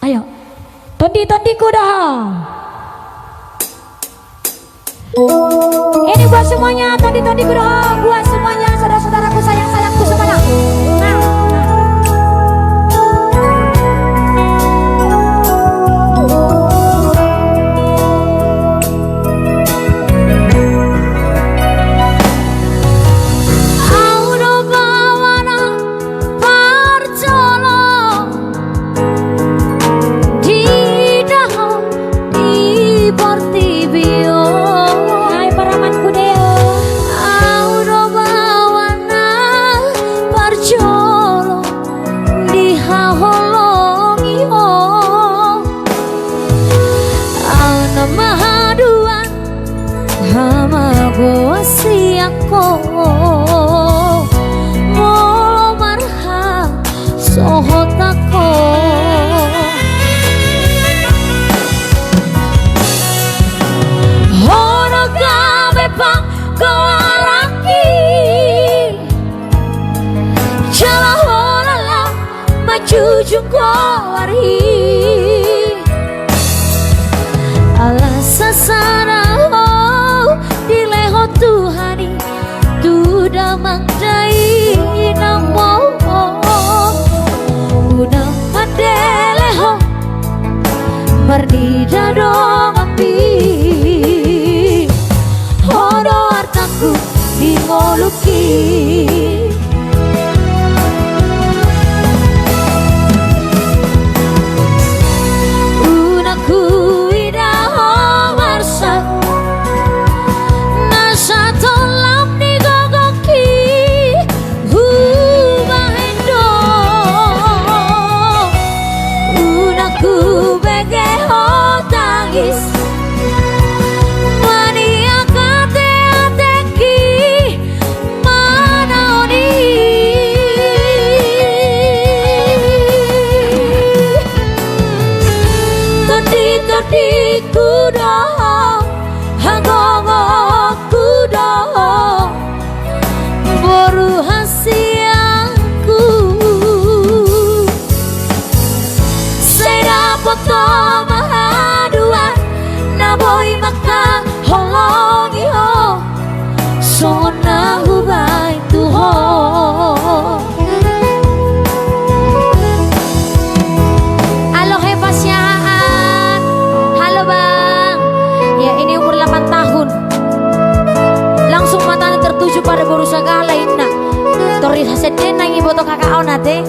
Ayo, tondi kuda. Ini buat semuanya, tondi kuda. Buat semuanya, saudara-saudaraku sayang-sayangku semuanya. Jujung kawari alas sasana di leho Tuhani tu damang dai namo unang madeleho merdida dong api hodo artaku dingoluki pada berusaha lain nak tori hasedena ngi boto kakao nate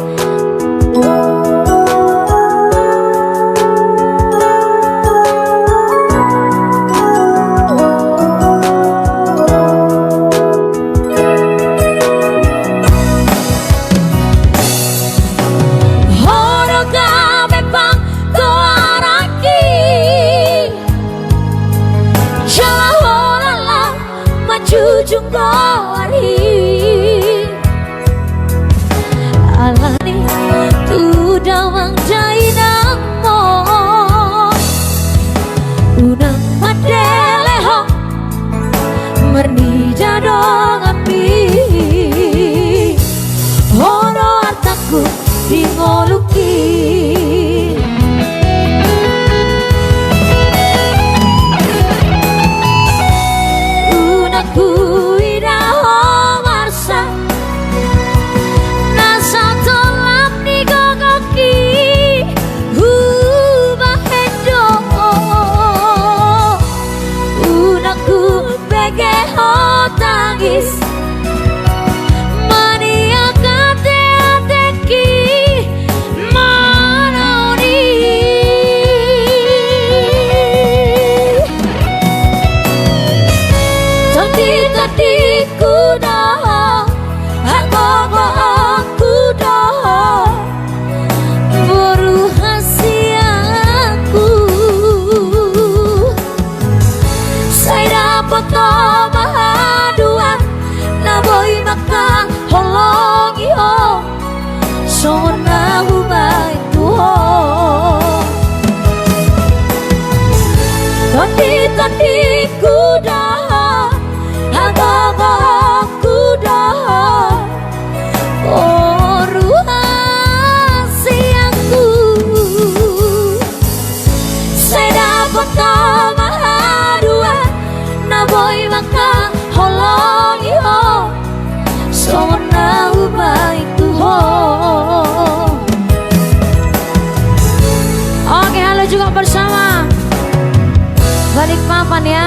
jujung kawari alani tu dawang jai namo unang madeleho mernija dong api hono artaku dingoluki kuda, kuda, oh ruang siangku. bersama balik papan ya.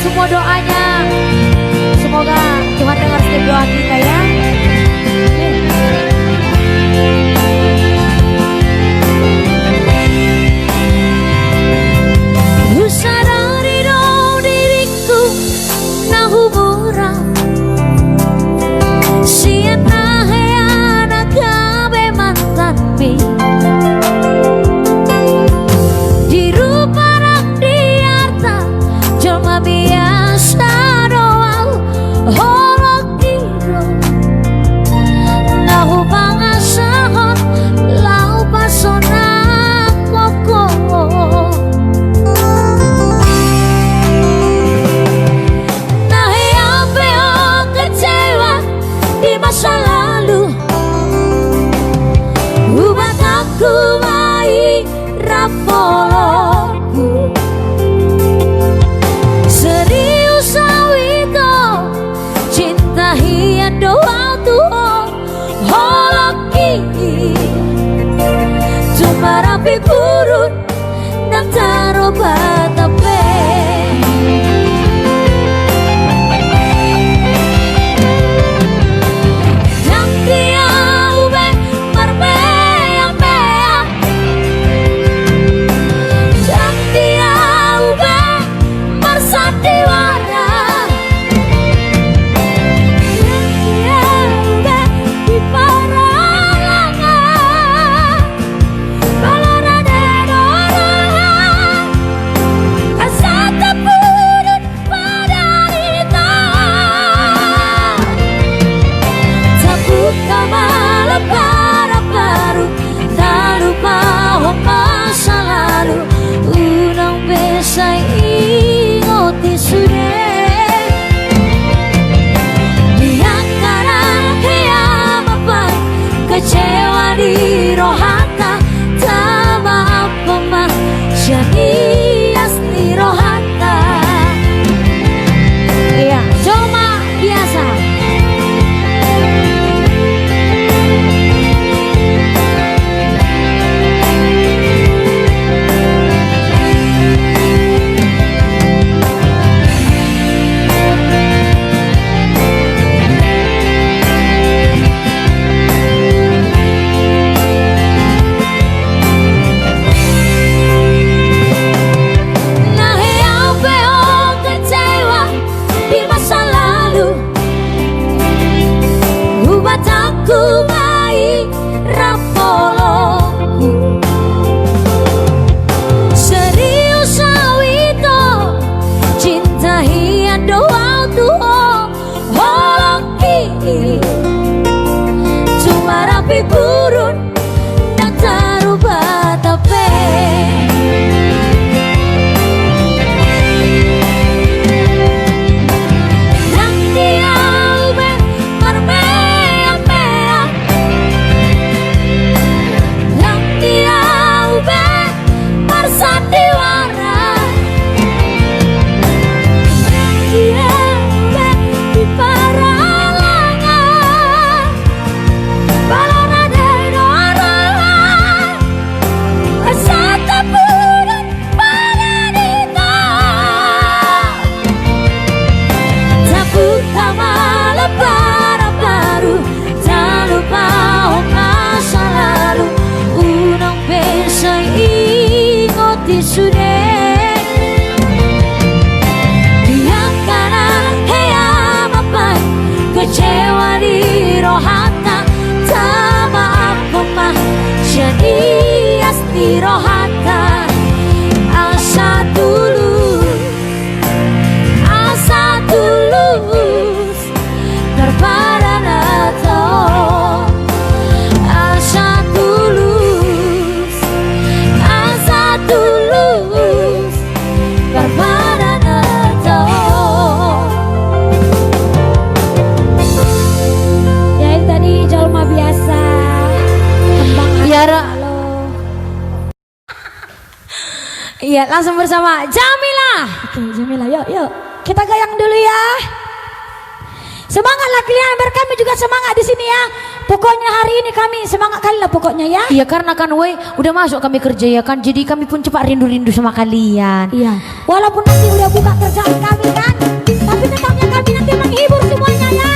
Semua doanya, semoga Tuhan dengar setiap doa kita ya. Usadari do diriku na humura siana heana kabe mantanmi di rupa di harta jelma biasa doang holokiro nahu pangasahon lau pasona koko nahi apeo kecewa di masa lalu ubat aku mai rapoloku serius awito cinta hian doa tuho holoki cuma rapi burun dan tarobat ape yang dia ube berbea-bea yang dia ube bersatiwara yang dia ube di paralangan balona de dorangan asa terpurut pada kita terbuka malam baru tak lupa masa lalu unang besai ingoti sudah di antara hea mapan kecewa di rohata tak maaf pemah syanias di rohata iya cuma biasa. Nahi apeo kecewa di masa lalu ubat aku mai rapoloku serius awito cinta hian doa tuho holoki cuma rapi burun dan tarubat ape yang dia ube berbea-bea yang dia ube bersatiwara dia ube di paralangan balona de dorangan asa terpurut pada kita terbuka malam baru tak lupa masa lalu unang besai ingoti sudah di antara hea mapan kecewa di rohata tak maaf pemah syanias di rohata asa tulus daripada nato asa tulus daripada nato ya Iya, langsung bersama Jamila. Oke, Jamila, yuk. Kita goyang dulu ya. Semangatlah kalian, biar kami juga semangat di sini ya. Pokoknya hari ini kami semangat kali lah pokoknya ya. Iya, karena kan udah masuk kami kerja ya kan. Jadi kami pun cepat rindu-rindu sama kalian. Iya. Walaupun nanti udah buka kerjaan kami kan, tapi tetapnya kami nanti menghibur semuanya ya.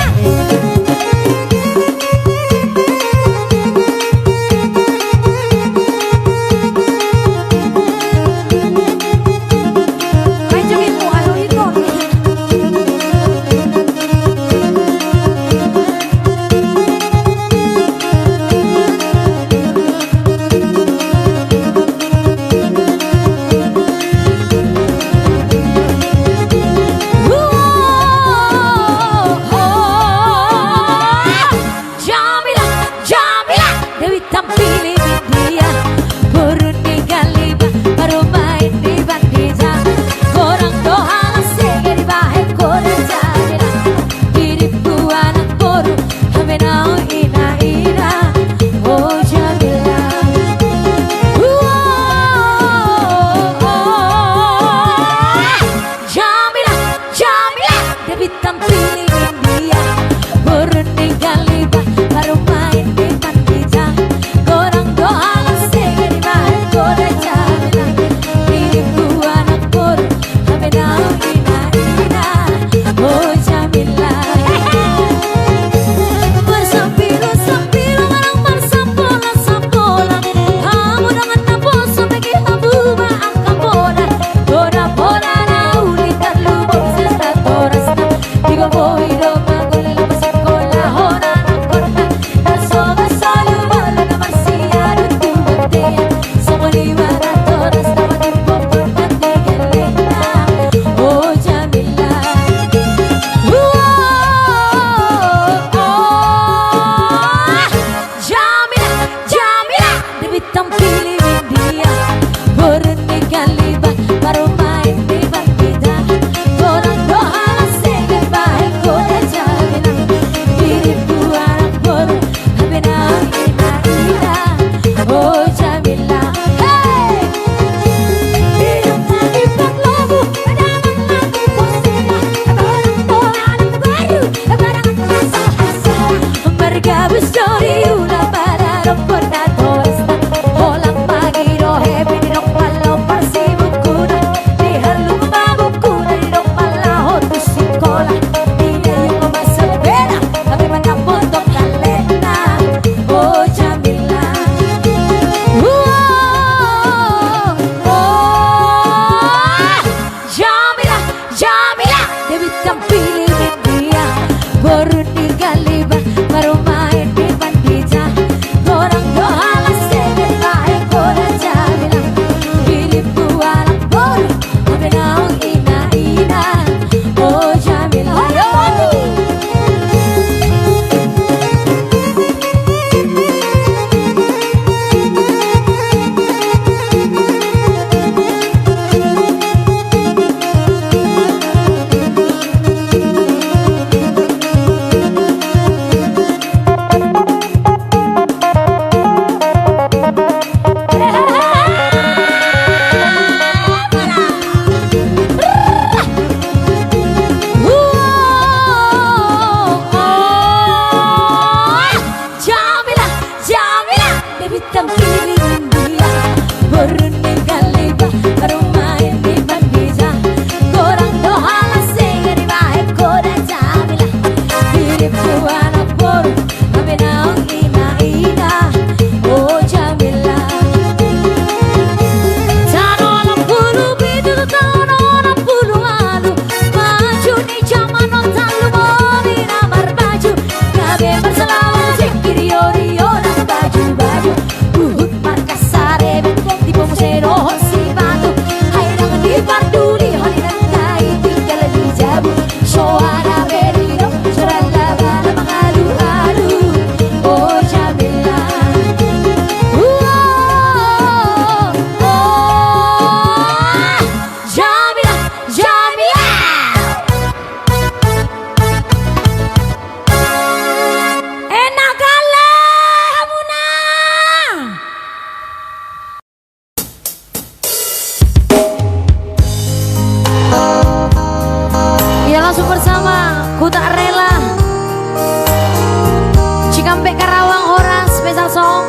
sampai Karawang Horas special song.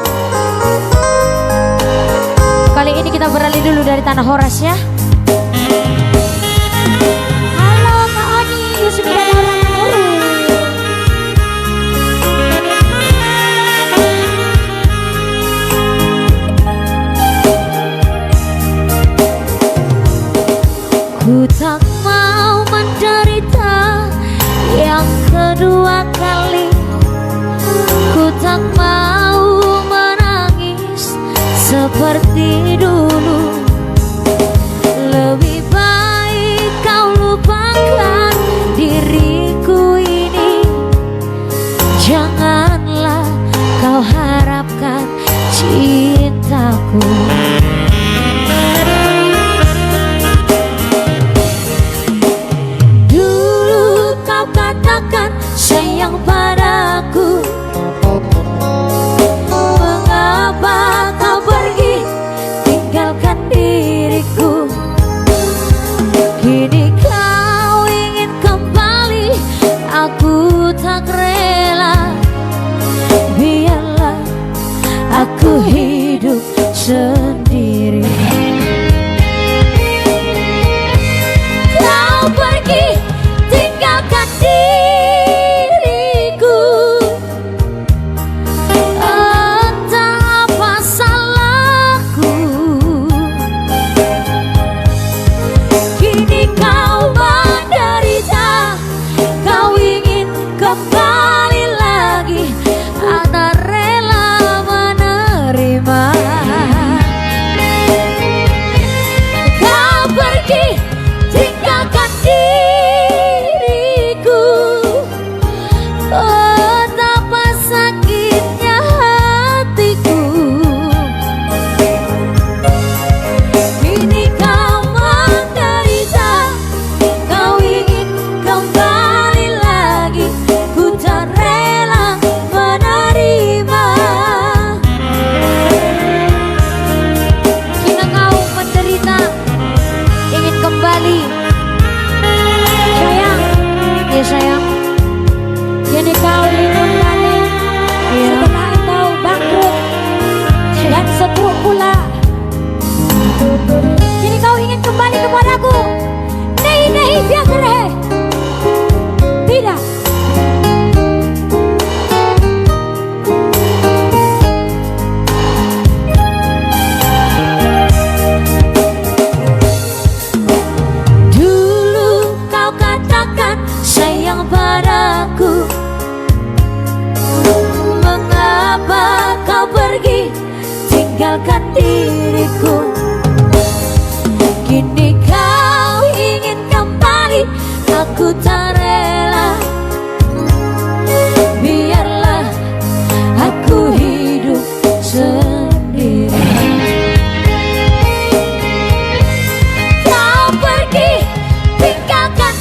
Kali ini kita beralih dulu dari tanah Horas ya. Halo Kak Oni, Yusmi dan orang Nurul. Ku tak mau menderita yang kedua kali. Ku tak mau menangis seperti dulu. Lebih baik kau lupakan diriku ini. Janganlah kau harapkan cintaku. Sayang padaku, mengapa kau pergi tinggalkan diriku? Kini kau ingin kembali, aku tak rela. Biarlah aku hidup sendiri. Kau pergi tinggalkan diriku. Kembali lagi, tak rela menerima. Kau pergi tinggalkan diriku. Oh, betapa sakitnya hatiku. Kini kau menderita, kau ingin kembali lagi. Sayang, kini kau ingin kembali setelah engkau bangkrut dan setruk pula. Kini kau ingin kembali kepadaku. Nei biagre. Tidak. Sayang padaku, mengapa kau pergi tinggalkan diriku? Kini kau ingin kembali, aku tak rela. Biarlah aku hidup sendiri. Kau pergi tinggalkan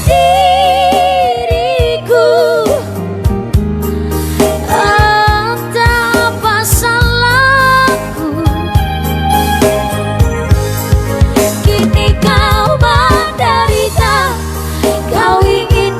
kau ingin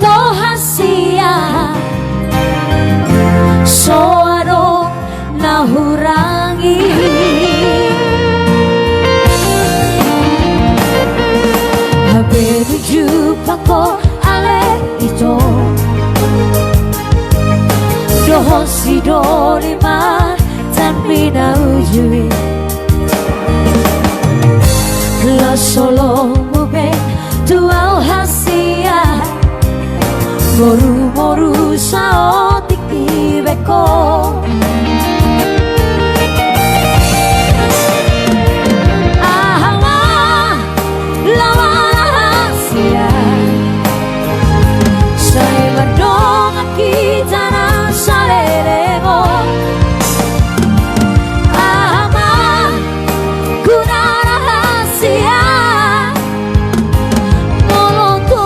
ito hasia soaro nahurangi Haberuju pako ale ito Doho sidorima tanpi naujui La solo mube tuau hasia Moru moru sao tiki beko Ahawa lawa hasia Saya berdong kita na sarerego Ahama guna rahasia Moloko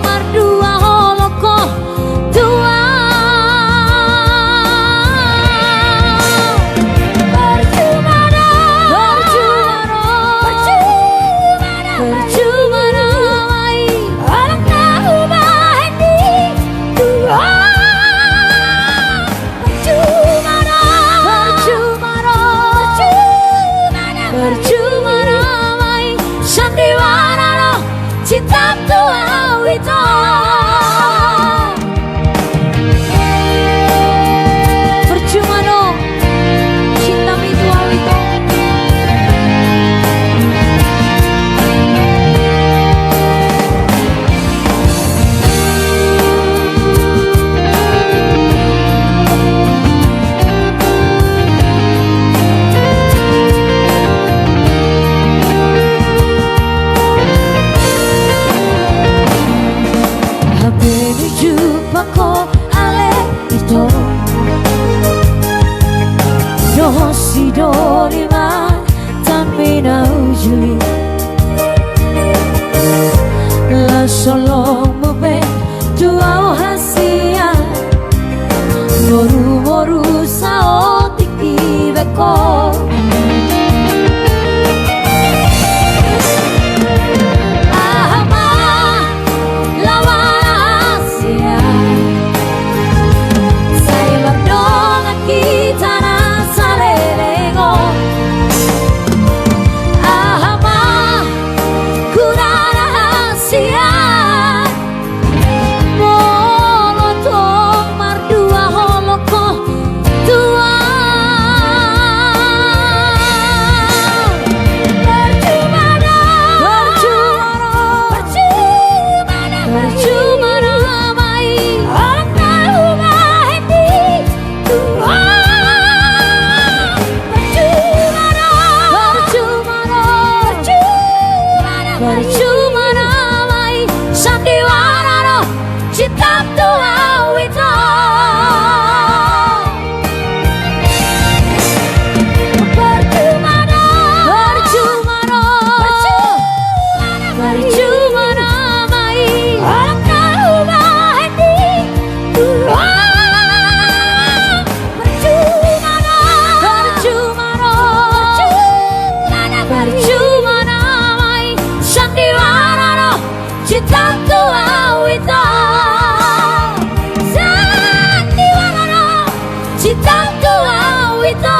mardua holoko tua Percuma mai alam tahu mahdi tua Percuma mai sandiwara no cinta tua itu Percuma no cinta itu itu Menuju pako ale ito Doho sidorima tanpi naujui La solo mube tuau hasia Moru moru sao tiki beko Percuma ramai sandiwara no cinta tua itu Percuma ramai orang tahu mahdi tua Percuma ramai sandiwara no cinta tua itu Sandiwara no cinta tua itu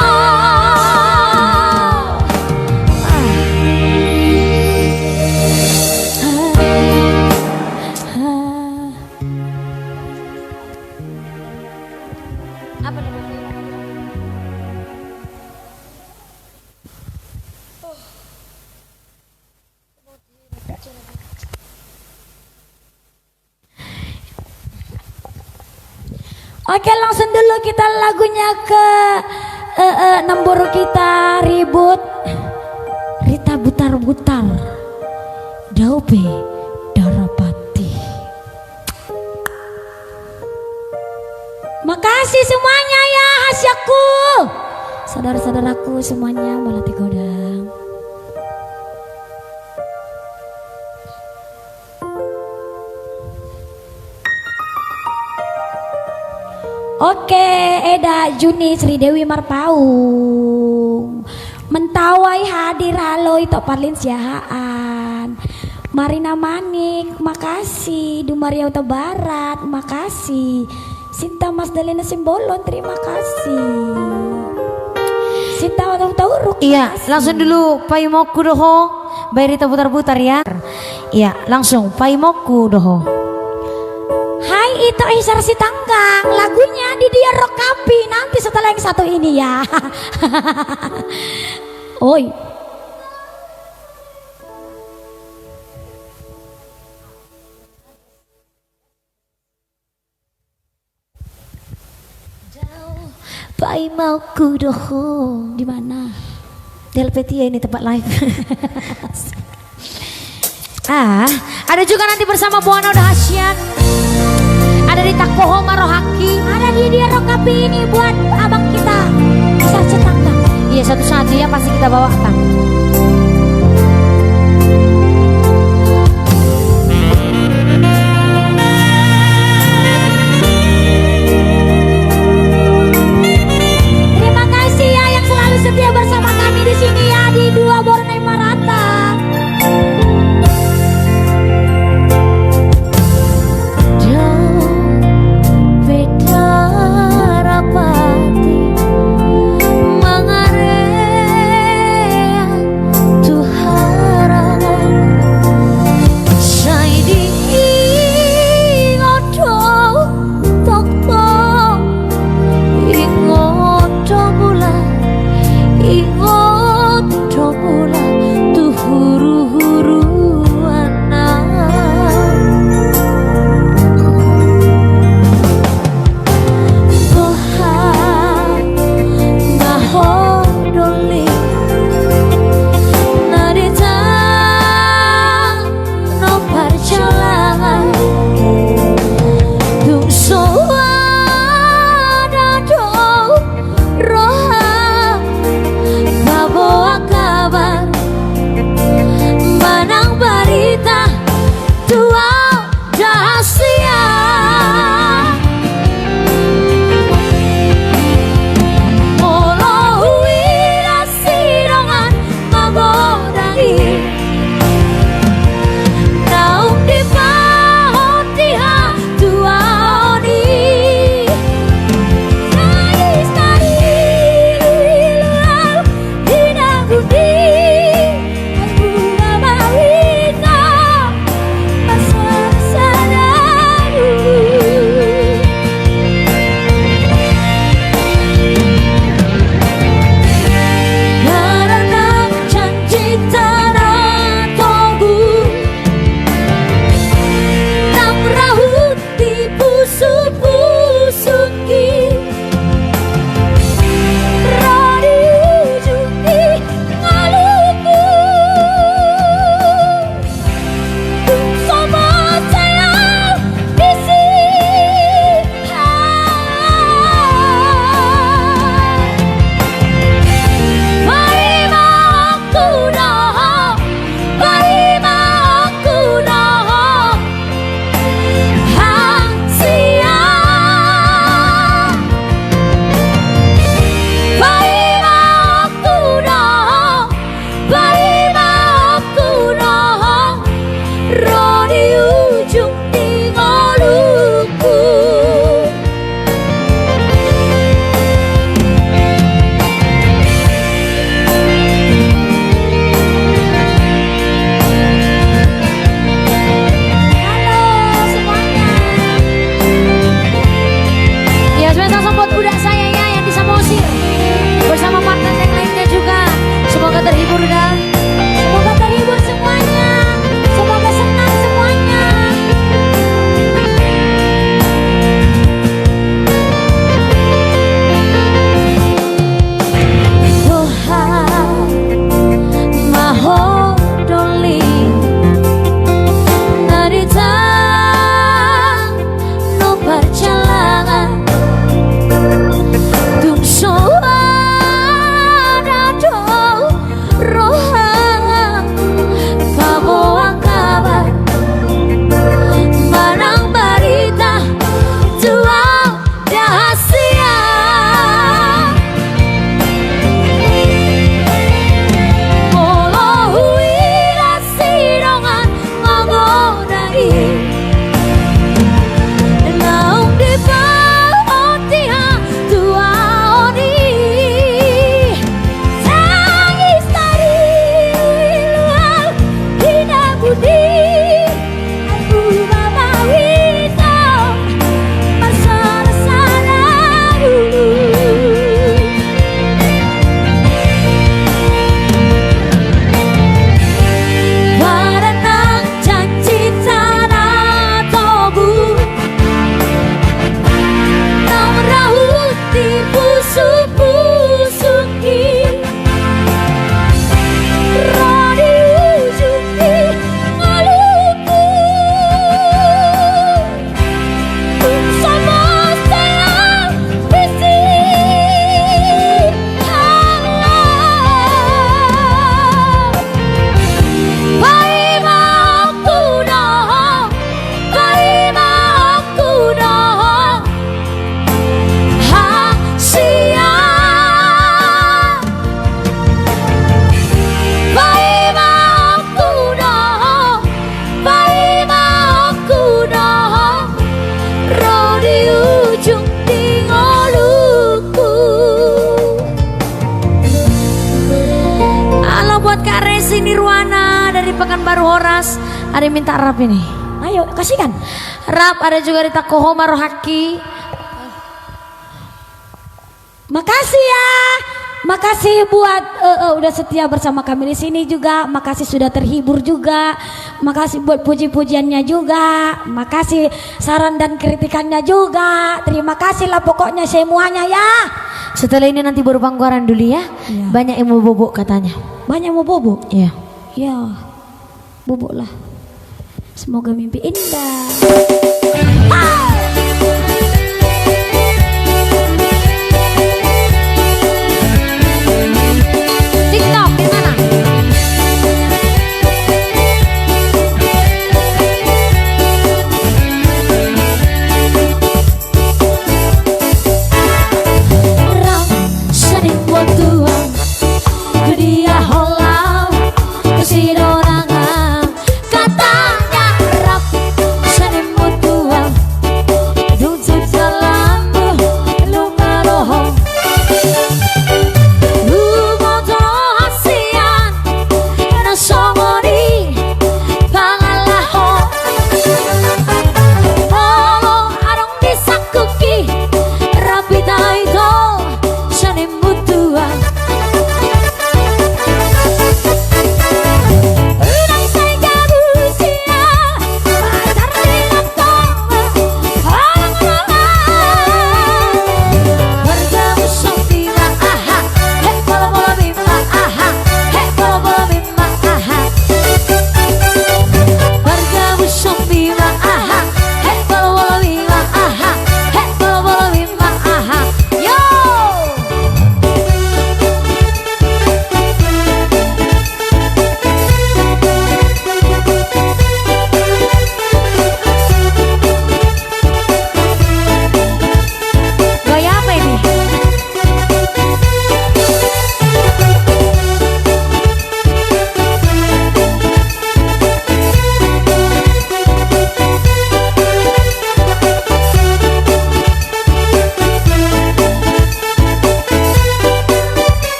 Apa namanya? Oke, langsung dulu kita lagunya ke nomor kita ribut Rita Butar-Butar Daupe Darapati. Makasih semuanya ya hasyaku, saudara-saudaraku semuanya Melati Godang. Oke, Eda Juni Sri Dewi Marpaung Mentawai hadir halo itu Parlin Siahaan Marina Manik, makasih. Dumaria Utara Barat, makasih. Sinta Masdalena Simbolon, terima kasih. Sinta Tauruk. Iya, langsung dulu Paimoku doho. Bayar putar-putar ya. Iya, langsung Paimoku doho. Hai itu Isar Sitanggang, lagunya di dia Rokapi nanti setelah yang satu ini ya. Oi. Paimoku doho. Di mana? Delpetia ini tempat live. Ada juga nanti bersama Buana Dahsyat. Ada di Takpoho Marohaki. Ada di dia Rokapi ini buat abang kita. Isar Sitanggang. Iya, satu-satu ya pasti kita bawakan. Terima kasih ya yang selalu setia bersama kami di sini ya di Dua Borneo Marata. Pekanbaru Horas. Ada yang minta rap ini. Ayo kasihkan. Rap ada juga di Takoho Marohaki. Makasih ya. Makasih buat udah setia bersama kami di sini juga. Makasih sudah terhibur juga. Makasih buat puji-pujiannya juga. Makasih saran dan kritikannya juga. Terima kasih lah pokoknya semuanya ya. Setelah ini nanti baru pangguaran dulu ya. Iya. Banyak yang mau bobok katanya. Banyak mau bobo. Iya. Ya, bobo lah. Semoga mimpi indah. TikTok gimana? Rap sering buat tuang ke dia holau kesidorangan katanya rap sering buat tuang duduk dalam luka roh lu motor hasian na somori pangalaho oh arong disakuki rapi taito sering buat tuang Unang say gabusia Patar nilang toma Halang mahal Bergamu sopima aha Hek bola bola bima aha Hek bola bola bima aha Bergamu sopima aha Hek bola bola bima aha Hek bola bola bima aha Yo Gaya apa ini?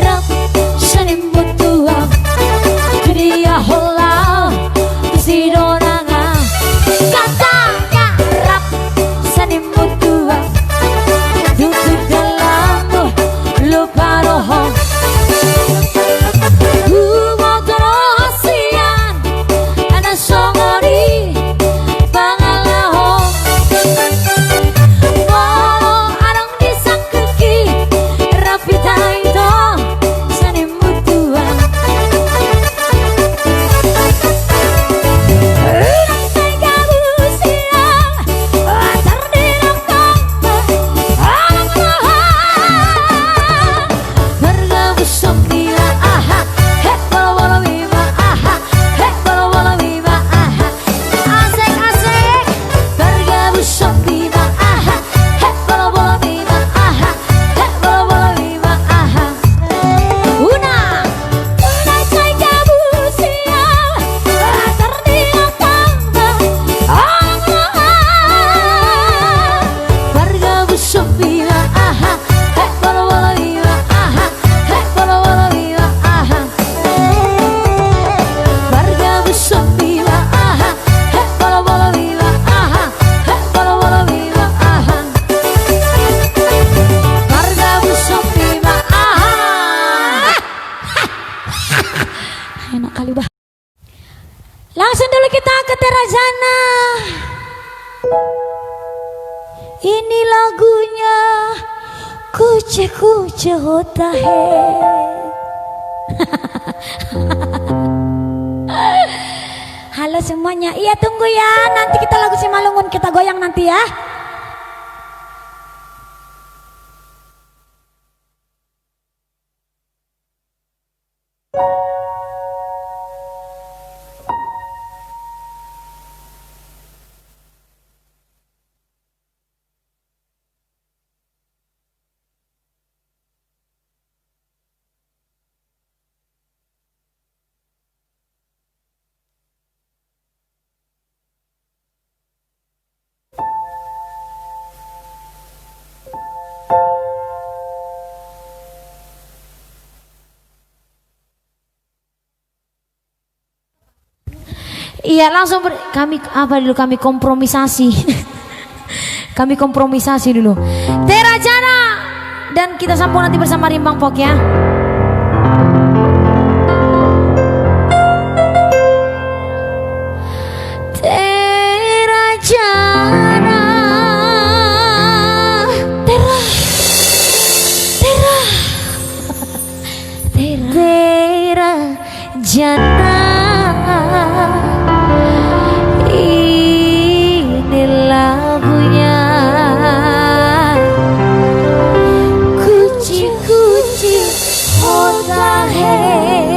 Rap sering butuh dia holau kesidorangan katanya rap sering butuh duduk dalam lupa roh motor hasian ada songori pangalaho walau arang disangkeki rapi taito sani mutuan urang say gabusiang atar dinakang alang mahal bergabu sopila aha hek bola bola bima aha hek bola bola bima aha asik asik bergabu sopila aha hek bola bola bima aha hek bola bola bima aha unang say gabusiang atar dinakang alang mahal bergabu sopila aha hek bola bola bima aha hek bola bola bima aha bergabu sopila aha hek bola bola bima aha hek bola bola bima aha bergabu sopila aha enak kali bah. Langsung dulu kita ke Terajana. Ini lagunya Kuce Kuce Hota Hai. Halo semuanya. Iya tunggu ya. Nanti kita lagu Simalungun kita goyang nanti ya. Iya langsung kami apa dulu kami kompromisasi. Kami kompromisasi dulu. Terajana dan kita sambung nanti bersama Rimbang Pok ya. Terajana Terajana ini lagunya kuci-kuci hoda hey.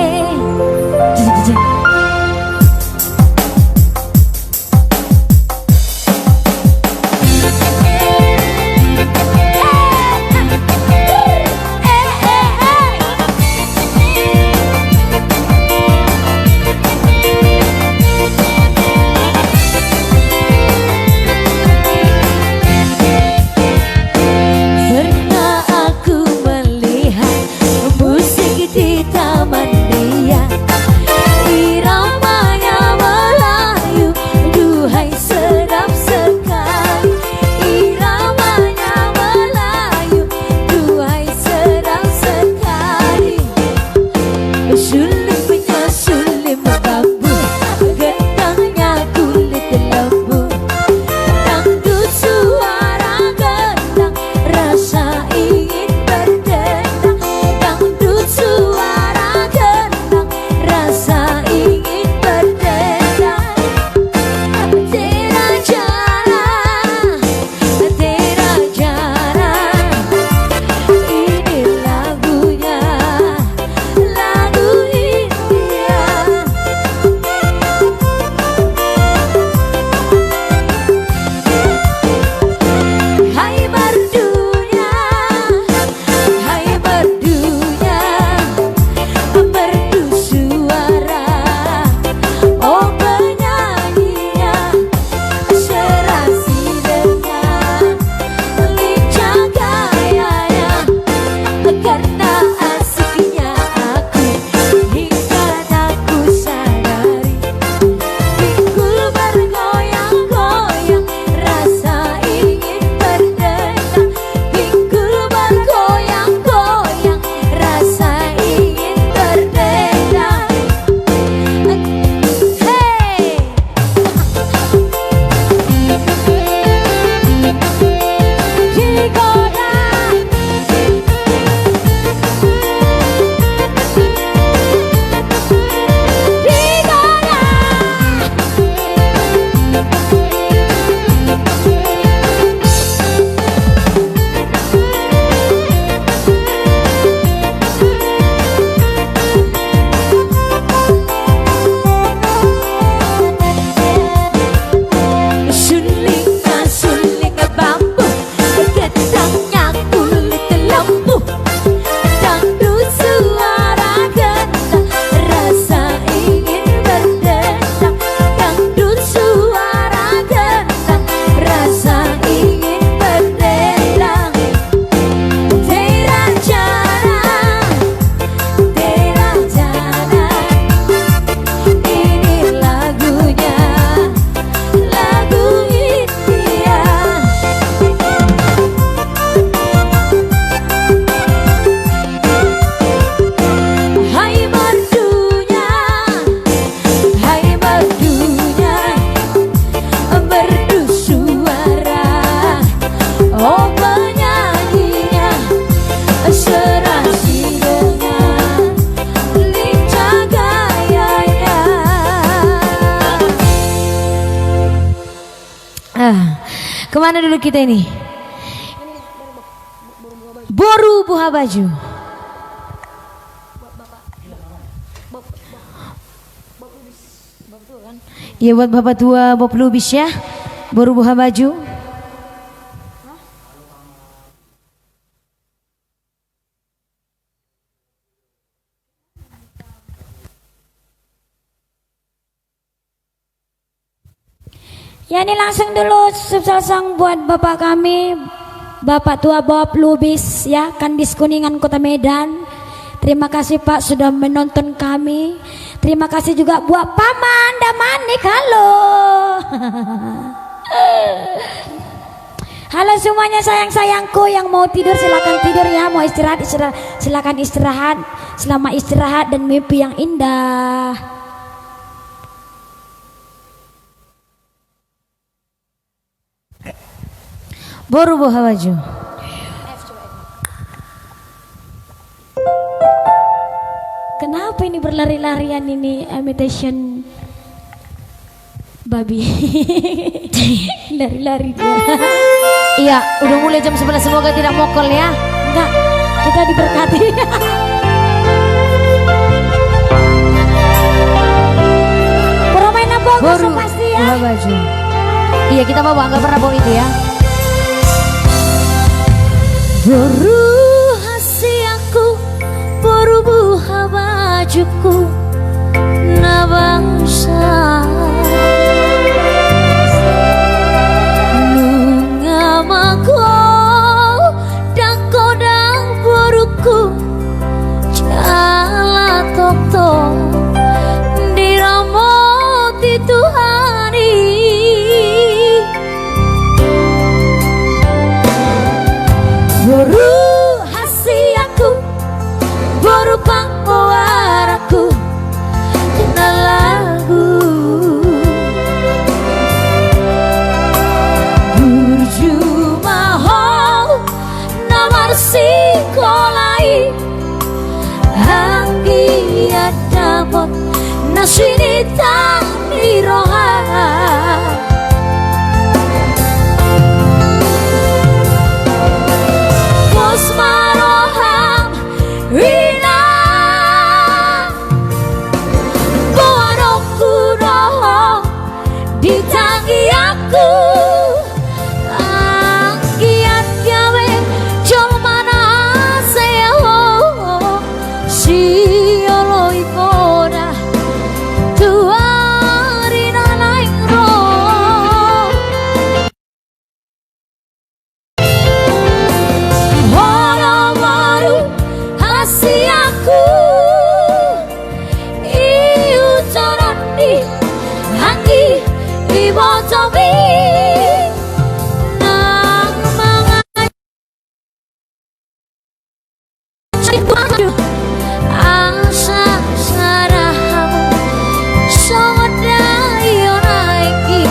Kemana dulu kita ini? Boru Buha Baju. Ya buat bapak tua Bob Lubis ya. Boru Buha Baju. Ya ini langsung dulu sukses sang buat bapak kami, Bapak tua Bob Lubis ya, Kandis Kuningan Kota Medan. Terima kasih Pak sudah menonton kami. Terima kasih juga buat Paman Damanik, halo. Halo semuanya sayang-sayangku, yang mau tidur silakan tidur ya, mau istirahat silakan istirahat. Selamat istirahat dan mimpi yang indah. Baru buah baju. Kenapa ini berlari-larian ini imitation babi? Lari-lari dia. Iya, udah mulai jam 11, semoga tidak mokol ya. Enggak, kita diberkati. Permainan bagus pasti ya. Buah baju. Iya, kita bawa, nggak pernah bawa itu ya. Baru hasiaku, baru buah bajuku, na bangsa. Nungamaku dan kodang boruku, jala toto diramoti Tuhani. Baru hasiaku, baru pangwaraku, kena lagu Burjumaho namar sikolai anggi adabot nasinita niroha. Kosmaroham wina boanoku roho ditangi aku angkiat gawe jolmana seho siolo ipoda tuarina naingro. Hasiaku iu coroni hangi ibotomi nang mangaju asa sarahamu sodayo naiki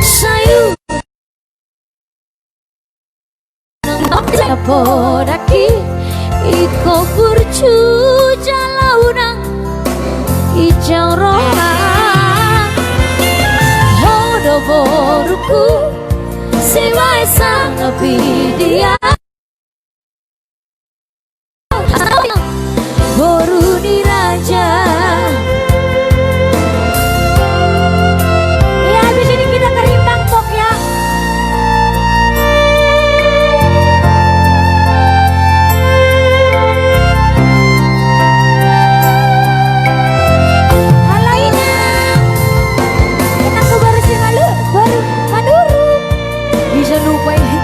sayu podaki iko burju jalaunang ijau roha hodo boruku siwai sang dia boru di raja. Ya habis ini kita ke Rimbang Pok ya. Halo Inang, kita ke baru sih malu, baru Maduru. Bisa lupa ini.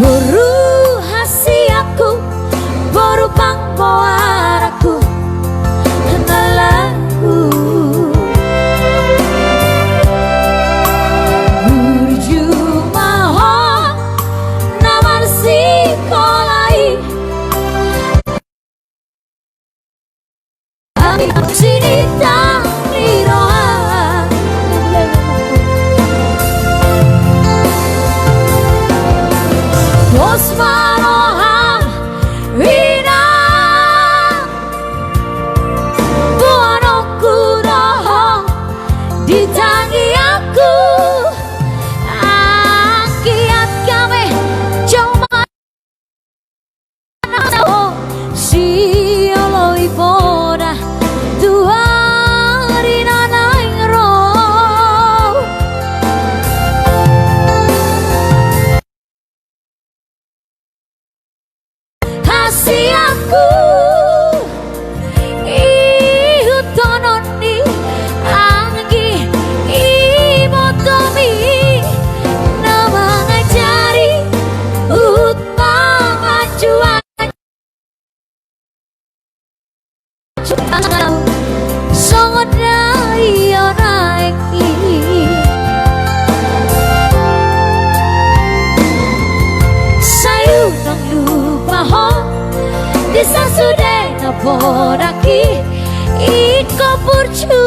Baru hasiaku, baru pangwaraku, kena lagu Burjumaho namar sikolai sini tani roha. Kosmaroham wina buanoku roho ditangi aku angkiat kame cuma siolo ipoda tuarina naingro. podaki iko purcu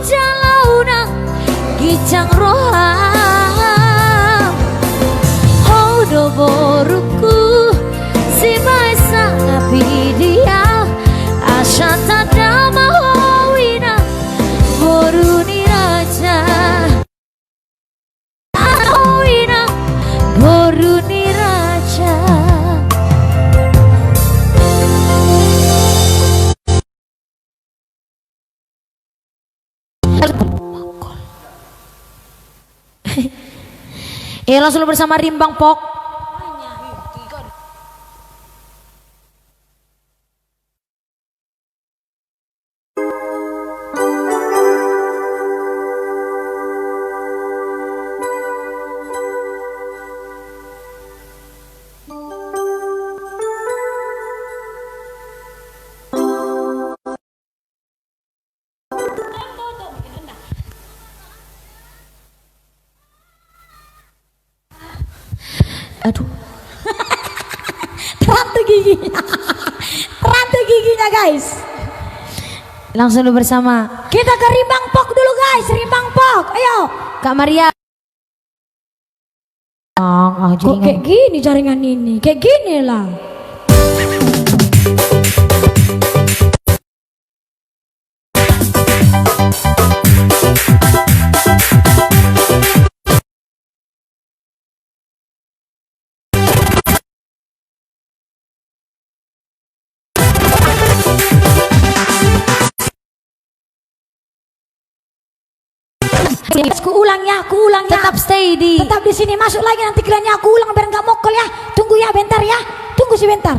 jalauna gicang roham hodo boruku si maesa apidia asyata dama howina boruni raja howina boruni raja. Langsung bersama Rimbang Pok. Aduh. Rantai giginya. Rantai giginya guys. Langsung bersama. Kita ke Rimbang Pok dulu guys. Rimbang Pok. Ayo. Kak Maria. Kok kayak gini jaringan ini? Kayak gini lah. Aku ulang ya. Tetap stay di. Tetap di sini, masuk lagi nanti kalian aku ulang biar nggak mokol ya. Tunggu ya bentar ya. Tunggu sebentar.